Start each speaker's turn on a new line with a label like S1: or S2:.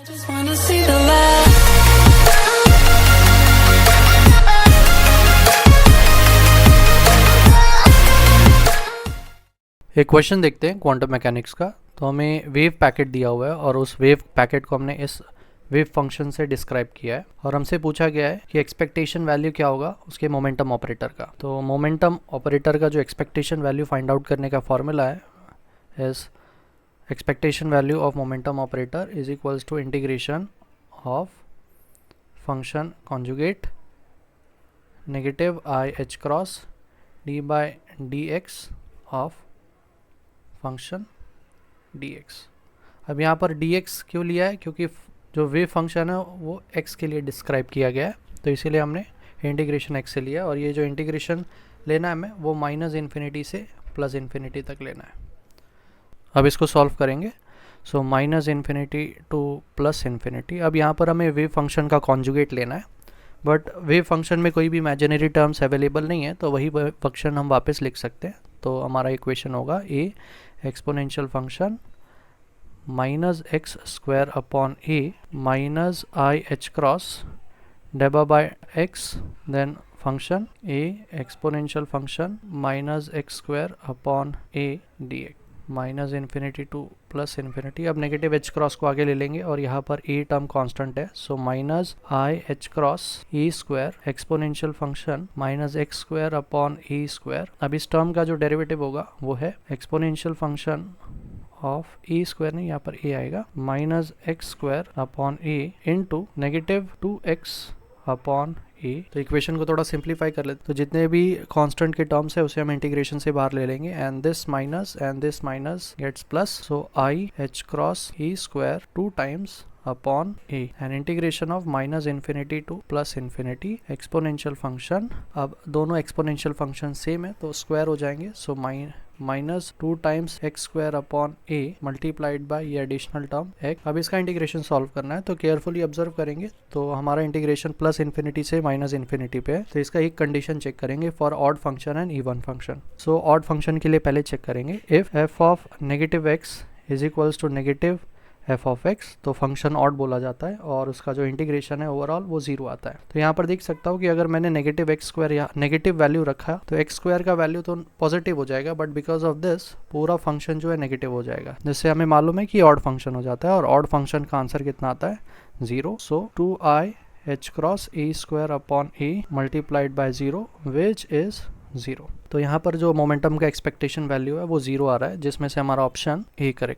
S1: Just wanna see the light.
S2: एक question देखते हैं क्वांटम मैकेनिक्स का। तो हमें वेव पैकेट दिया हुआ है और उस वेव पैकेट को हमने इस वेव फंक्शन से डिस्क्राइब किया है और हमसे पूछा गया है कि एक्सपेक्टेशन वैल्यू क्या होगा उसके मोमेंटम ऑपरेटर का। तो मोमेंटम ऑपरेटर का जो एक्सपेक्टेशन वैल्यू फाइंड आउट करने का फॉर्मूला है इस expectation value of momentum operator is equals to integration of function conjugate negative I H cross D by D X of function dx। अब यहाँ पर dx क्यों लिया है, क्योंकि जो वेव फंक्शन है वो x के लिए डिस्क्राइब किया गया है, तो इसीलिए हमने इंटीग्रेशन x से लिया। और ये जो इंटीग्रेशन लेना है हमें वो माइनस इन्फिनिटी से प्लस इन्फिनिटी तक लेना है। अब इसको सॉल्व करेंगे। So minus infinity to plus infinity. अब यहाँ पर हमें वेव फंक्शन का कॉन्जुगेट लेना है, बट वेव फंक्शन में कोई भी इमेजिनरी टर्म्स अवेलेबल नहीं है, तो वही फंक्शन हम वापस लिख सकते हैं। तो हमारा इक्वेशन होगा a exponential function minus X square upon a minus I H cross डेबा by X then function a exponential function minus X square upon a D X minus infinity to plus infinity. अब negative H cross को आगे ले लेंगे और यहाँ पर a term constant है, so minus I H cross E square exponential function minus X square upon E square. अब इस टर्म का जो डेरिवेटिव होगा वो है exponential function of A square, नहीं यहाँ पर ए आएगा, माइनस एक्स स्क्वायर अपॉन ए इंटू नेगेटिव 2x अपॉन ए। तो इक्वेशन को थोड़ा सिंप्लीफाई कर लेते, तो जितने भी कांस्टेंट के टर्म्स है उसे हम इंटीग्रेशन से बाहर ले लेंगे and this minus gets plus, so I H cross E square 2 times upon A and integration of minus infinity to plus infinity exponential function. अब दोनों एक्सपोनेंशियल फंक्शन सेम है तो स्क्वायर हो जाएंगे, so minus 2 times x square upon A multiplied by ये additional term x. अब इसका integration solve करना है, तो केयरफुली ऑब्जर्व करेंगे तो हमारा इंटीग्रेशन प्लस इन्फिनिटी से माइनस इन्फिनिटी पे है। तो इसका एक कंडीशन चेक करेंगे for odd function and even function. So odd function के लिए पहले चेक करेंगे if F of negative X is equals to negative F of X, तो फंक्शन ऑड बोला जाता है और उसका जो इंटीग्रेशन है ओवरऑल वो 0 आता है। तो यहाँ पर देख सकता हूँ कि अगर मैंने नेगेटिव एक्स स्क्वायर या नेगेटिव वैल्यू रखा तो एक्स स्क्वायर का वैल्यू तो पॉजिटिव हो जाएगा, बट बिकॉज ऑफ दिस पूरा फंक्शन जो है नेगेटिव हो जाएगा, जिससे हमें मालूम है कि ऑड फंक्शन हो जाता है और ऑड फंक्शन का आंसर कितना आता है 0। सो 2i h cross A square upon A multiplied by 0 which is 0। तो यहाँ पर जो मोमेंटम का एक्सपेक्टेशन वैल्यू है वो 0 आ रहा है, जिसमें से हमारा ऑप्शन ए करेक्ट।